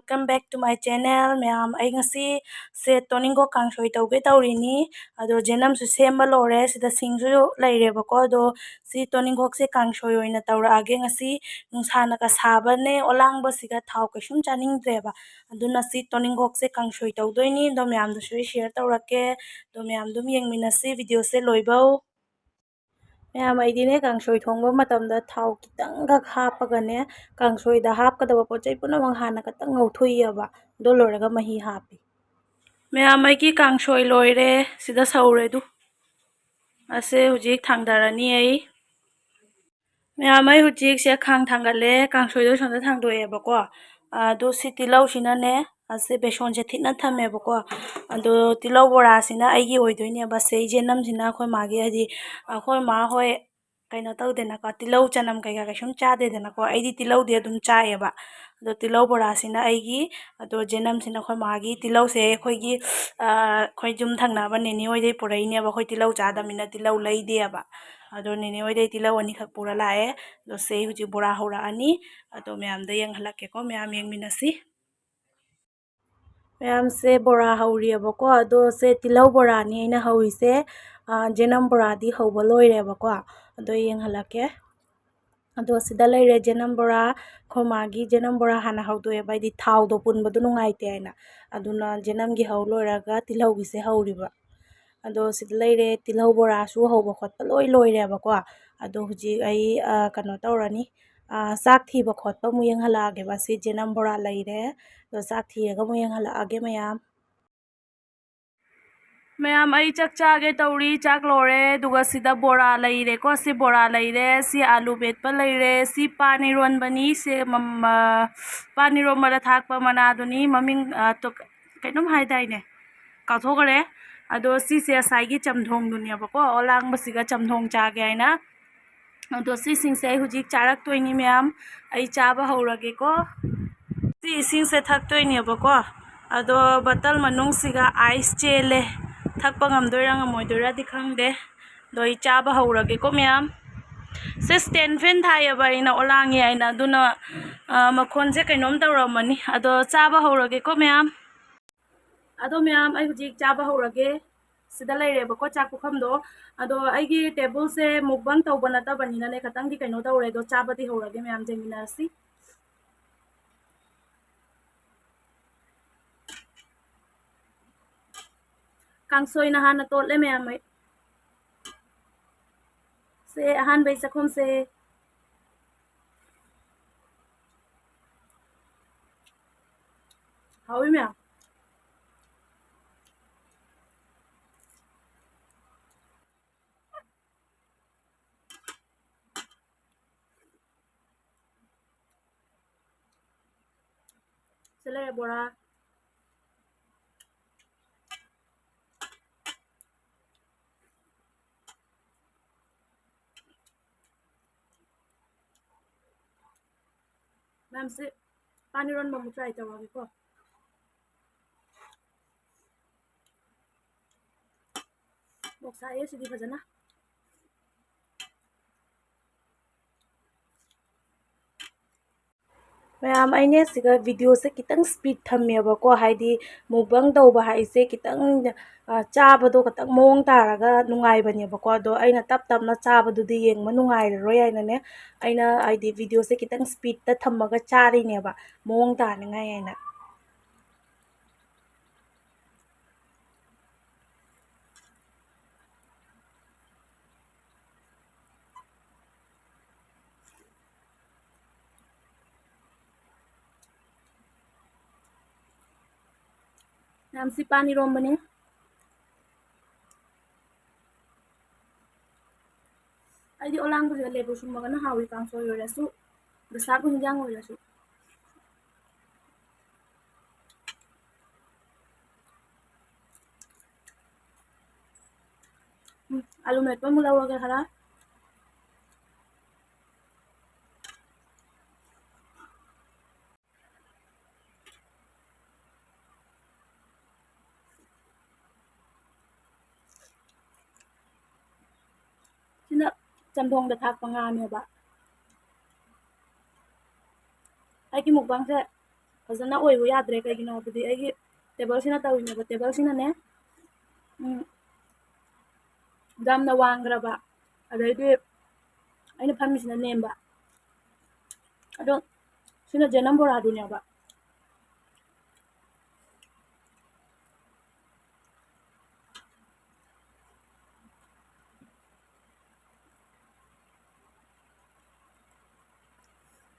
welcome back to my channel ma'am I ngasi se toningo kangsoi tauge taurini ado jenam su sema lore sida singju laireba ko ado si toningo se kangsoi oina taura age ngasi nungsana ka sabane olangba siga thau kaisum chaningdreba aduna si toningo se kangsoi taudoini do ma'am du share taurake do ma'am dum yengminasi video se loibau ma'am अदीने कांगसोई थोंबा मतमदा थाव कितंग हापगने कांगसोईदा हापकदबा पोचै पुनमक हाना कतंग ngौथोइयबा दो लोरगा मही happy ma'am की कांगसोई लोइरे सिदा सौरेदु असे हुजिक थांगदारानी आई मैम हुजिक से खांग थांगले कांगसोईदो सोंदा थांगदोएबको दो सिटिलाउ सिनाने असे बेसन से थिना थमेबको अदो तिलाउ बोरा सिना आइगी ओइदोइनेबा से जेनम सिना खय मागे हदि खय मा होय कइनो तौदेना को तिलाउ चनम कइगा कइसुम चादेदना को आइदी तिलाउ दे दुम चाएबा अदो तिलाउ बोरा सिना आइगी अदो जेनम सिना खय मागी तिलाउ से खयगी खय जुम थांगनाबा नेने ओइदे पुरैनेबा खय तिलाउ चादमिना तिलाउ लैदेबा अदो नेने ओइदे तिलाउ अनि खक पुरा लाए दो से हुजि बोरा होरा अनि अदो मैम द यंगहलकेको मैम यंगमिनसी मैम से बोरा हौरियबको अदो से तिलाउ बोरा नि अइना हौइसे जेनम बोरा दि हौबा लोइरेबको अदो यंगहलके अदो सिदा लैरे जेनम बोरा खोमागी जेनम बोरा हाना हौदोएबा इदि थाव दो पुनबदु नुंगाइते आइना अदुना जेनम गी हौ लोइरागा तिलाउ गी से हौरिबा अदो सिदा लैरे तिलाउ बोरा सु हौबा खोतपा लोइ लोइरेबको अदो हुजि आई कनो तौरानी चाक थीबा खोतपा मु यंगहलागेबा सि जेनम बोरा लैरे दो चाक थीरगा मु यंगहलागे मैम मैम आई चक चागे तौरी चाक लोरे दुगा सिदा बोरा लैरे को सि बोरा लैरे सि आलू बेटपा लैरे सि पानी रोनबनी से पानी रोमबदा थाकपा मनादुनी ममिंग तो कइनोम हाइदाइने काथोगरे अदो सि से साइगी चमधोंगदुनियाबको ओलांगबसिगा चमधोंग चागे आइना अदो सि सिंगसे आई हुजिक चारक्तोइनी मैम आई चाबा हौरगेको सि इसिंग से थक्तोइनेबको अदो बटल मनुंगसिगा आइस चेले थकपा ngamdoira ngamoidora di khangde doi chaba hawrage ko ma'am से स्टैंड फैन थायबा ina olangi aina duna makhon se kainom tawramani ado chaba hawrage ko ma'am ado ma'am ai hujik chaba hawrage sida laireba ko chak pukhamdo ado aigi table se mukbang tawbana tabanina ne khatang di kaino tawre do chaba di hawrage ma'am jengminasi कांगसोई ना हाना तोले ma'am से हान बै सखोम से how ma'am चले बोरा ma'am से पानी रोन बमु try तवागे को बक्सा ये सिदी फजना मैम आइने सिगा वीडियो से कितंग स्पीड थमेबको हाइदी मुबंग तौबा हाइसे कितंग चाबदो खतंग मोंग तारागा नुंगाइबनेबको अदो आइना तप तपना चाबदुदी येंगमा नुंगाइररोय आइनाने आइना आइदी वीडियो से कितंग स्पीड ता थम्मगा चारिनेबा मोंग तानिंगाय आइना मैम सी पानी रोम बने आइदी ओलांग बुझे लेबो सुमगना हावी कांसो योरेसु दसागु हिंजांग ओरेसु आलू मेटपा मुलावगे हरा सिना चमधोंग द थाक पंगानेबा आइकी मुकबांग से ꯐꯖꯅ ꯑꯣꯏꯕ ꯌꯥꯗ꯭ꯔꯦ ꯀꯩꯒꯤꯅꯣ ꯍꯥꯏꯕꯗꯤ ꯑꯩꯒꯤ ꯇꯦꯕꯜꯁꯤꯅ ꯇꯧꯔꯤꯅꯦꯕ ꯇꯦꯕꯜꯁꯤꯅꯅꯦ ꯌꯥꯝꯅ ꯋꯥꯡꯈ꯭ꯔꯕ ꯑꯗꯩꯗꯤ ꯑꯩꯅ ꯐꯝꯃꯤꯁꯤꯅ ꯅꯦꯝꯕ ꯑꯗꯣ ꯁꯤꯅ ꯖꯦꯅꯝ ꯕꯣꯔꯥꯗꯨꯅꯦꯕ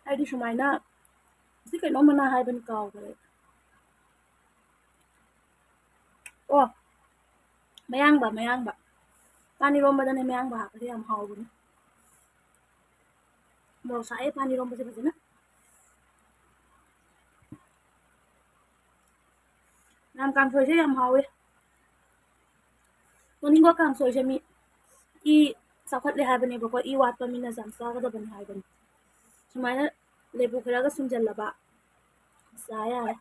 ꯑꯩꯗꯤ ꯁꯨꯃꯥꯏꯅ ꯁꯤ ꯀꯩꯅꯣꯝ ꯃꯅꯥ ꯍꯥꯏꯕꯅꯤ ꯀꯥꯎꯈ꯭ꯔꯦ ꯑꯣ ꯃꯌꯥꯡꯕ ꯄꯥꯟ ꯏꯔꯣꯝꯕꯗꯅꯦ ꯃꯌꯥꯡꯕ ꯍꯥꯞꯄꯗꯤ ꯌꯥꯝ ꯍꯥꯎꯕꯅꯤ ꯃꯣꯔꯣꯛ ꯁꯥꯏꯌꯦ ꯄꯥꯟ ꯏꯔꯣꯝꯕꯁꯦ ꯐꯖꯅ ꯌꯥꯝ ꯀꯥꯡꯁꯣꯏꯁꯦ ꯌꯥꯝ ꯍꯥꯎꯋꯦ ꯇꯣꯅꯤꯡꯈꯣꯛ ꯀꯥꯡꯁꯣꯏꯁꯦ ꯃꯤ ꯏ ꯆꯥꯎꯈꯠꯂꯦ ꯍꯥꯏꯕꯅꯦꯕꯀꯣ ꯏ ꯋꯥꯠꯄ ꯃꯤꯅ ꯌꯥꯝ ꯆꯥꯒꯗꯕꯅꯤ ꯍꯥꯏꯕꯅꯤ ꯁꯨꯃꯥꯏꯅ ꯂꯦꯕꯨ ꯈꯔꯒ ꯁꯨꯝꯖꯜꯂꯕ ꯆꯥ ꯌꯥꯔꯦ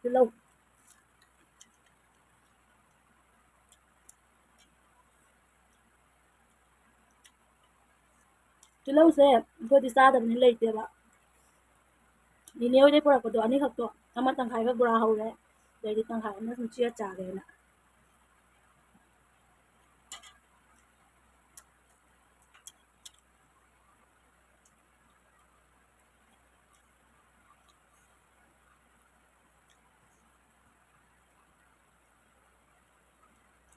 ꯇꯤꯜꯍꯧ ꯇꯤꯜꯍꯧꯁꯦ ꯑꯩꯈꯣꯏꯗꯤ ꯆꯥꯗꯕꯅꯤ ꯂꯩꯇꯦꯕ ꯅꯤꯅꯦ ꯍꯣꯏꯗꯩ ꯄꯨꯔꯛꯄꯗꯣ ꯑꯅꯤꯈꯛꯇꯣ ꯑꯃ ꯇꯪꯈꯥꯏꯈꯛ ꯕꯣꯔꯥ ꯍꯧꯔꯦ ꯑꯗꯩꯗꯤ ꯇꯪꯈꯥꯏ ꯑꯃꯅ ꯁꯨꯝ ꯆꯤꯛꯑ ꯆꯥꯒꯦꯅ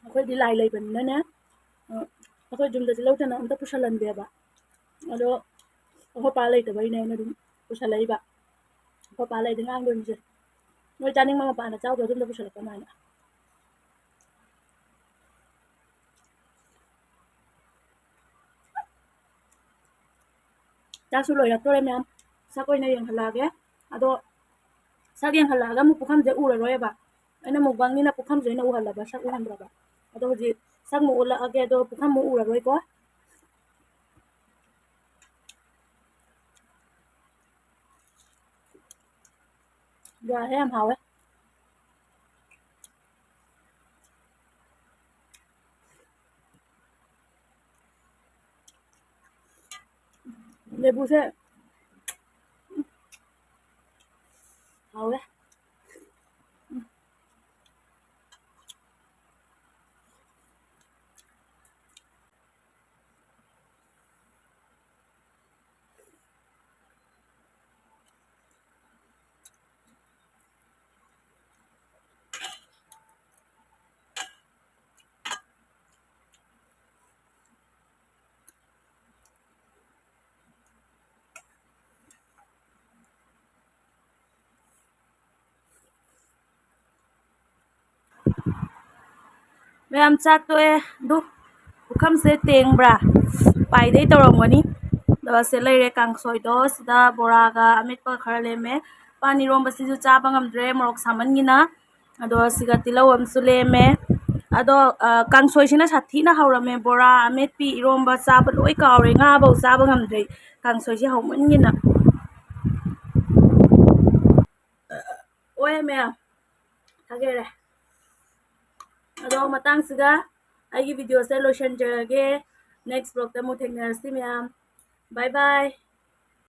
ꯑꯩꯈꯣꯏꯗꯤ ꯂꯥꯏ ꯂꯩꯕꯅꯤꯅꯅꯦ ꯑꯩꯈꯣꯏ ꯌꯨꯝꯗ ꯇꯤꯜꯍꯧ ꯆꯅꯝ ꯑꯝꯇ ꯄꯨꯁꯜꯍꯟꯗꯦꯕ ꯑꯗꯣ ꯑꯩꯈꯣꯏ ꯄꯥ ꯂꯩꯇꯕꯩꯅꯦ ꯑꯩꯅ ꯑꯗꯨꯝ ꯄꯨꯁꯜꯂꯛꯏꯕ ꯑꯩꯈꯣꯏ ꯄꯥ ꯂꯩꯔꯗꯤ ꯉꯥꯡꯗꯣꯏꯅꯤꯁꯦ ꯅꯣꯏ ꯆꯥꯅꯤꯡꯕ ꯃꯄꯥꯅ ꯆꯥꯎꯀꯣ ꯌꯨꯝꯗ ꯄꯨꯁꯜꯂꯛꯀꯅꯣ ꯍꯥꯏꯅ ꯆꯥꯛꯁꯨ ꯂꯣꯏꯔꯛꯇꯣꯔꯦ ꯃꯌꯥꯝ ꯁꯛ ꯑꯣꯏꯅ ꯌꯦꯡꯍꯜꯂꯛꯑꯒꯦ ꯑꯗꯣ ꯁꯛ ꯌꯦꯡꯍꯜꯂꯛꯑꯒ ꯑꯃꯨꯛ ꯄꯨꯈꯝꯁꯦ ꯎꯔꯔꯣꯏꯕ ꯑꯩꯅ ꯃꯨꯛꯕꯥꯡꯅꯤꯅ ꯄꯨꯈꯝꯁꯦ ꯑꯣꯏꯅ ꯎꯍꯜꯂꯕ ꯁꯛ ꯎꯍꯟꯗ꯭ꯔꯕ ꯑꯗꯣ ꯍꯧꯖꯤꯛ ꯁꯛꯃꯨꯛ ꯎꯠꯂꯛꯑꯒꯦ ꯑꯗꯣ ꯄꯨꯈꯝꯃꯨꯛ ꯎꯔꯔꯣꯏꯀꯣ ꯕꯣꯔꯥꯁꯦ ꯌꯥꯝ ꯍꯥꯎꯋꯦ ꯂꯦꯕꯨꯁꯦ ꯍꯥꯎꯋꯦ ꯃꯌꯥꯝ ꯆꯥꯛ ꯇꯣꯛꯑꯦ ꯑꯗꯨ ꯄꯨꯈꯝꯁꯦ ꯇꯦꯡꯕ꯭ꯔꯥ ꯄꯥꯏꯗꯩ ꯇꯧꯔꯝꯒꯅꯤ ꯁꯦ ꯂꯩꯔꯦ ꯀꯥꯡꯁꯣꯏꯗꯣ ꯁꯤꯗ ꯕꯣꯔꯥꯒ ꯑꯃꯦꯠꯄ ꯈꯔ ꯂꯦꯝꯃꯦ ꯄꯥꯟ ꯏꯔꯣꯝꯕꯁꯤꯁꯨ ꯆꯥꯕ ꯉꯝꯗ꯭ꯔꯦ ꯃꯣꯔꯣꯛ ꯁꯥꯃꯟꯒꯤꯅ ꯑꯗꯣ ꯁꯤꯒ ꯇꯤꯜꯍꯧ ꯑꯃꯁꯨ ꯂꯦꯝꯃꯦ ꯑꯗꯣ ꯀꯥꯡꯁꯣꯏꯁꯤꯅ ꯁꯥꯊꯤꯅ ꯍꯧꯔꯝꯃꯦ ꯕꯣꯔꯥ ꯑꯃꯦꯠꯄꯤ ꯏꯔꯣꯝꯕ ꯆꯥꯕ ꯂꯣꯏ ꯀꯥꯎꯔꯦ ꯉꯥꯐꯧ ꯆꯥꯕ ꯉꯝꯗ꯭ꯔꯦ ꯀꯥꯡꯁꯣꯏꯁꯦ ꯍꯧꯃꯟꯒꯤꯅ ꯑꯣꯏ ꯃꯌꯥꯝ ꯊꯥꯒꯦꯔꯦ ꯑꯗꯣ ꯃꯇꯥꯡꯁꯤꯗ ꯑꯩꯒꯤ ꯚꯤꯗꯤꯑꯣꯁꯦ ꯂꯣꯏꯁꯤꯟꯖꯔꯒꯦ ꯅꯦꯛꯁ ꯕ꯭ꯂꯣꯛꯇ ꯑꯃꯨꯛ ꯊꯦꯡꯅꯔꯁꯤ ꯃꯌꯥꯝ ꯕꯥꯏ ꯕꯥꯏ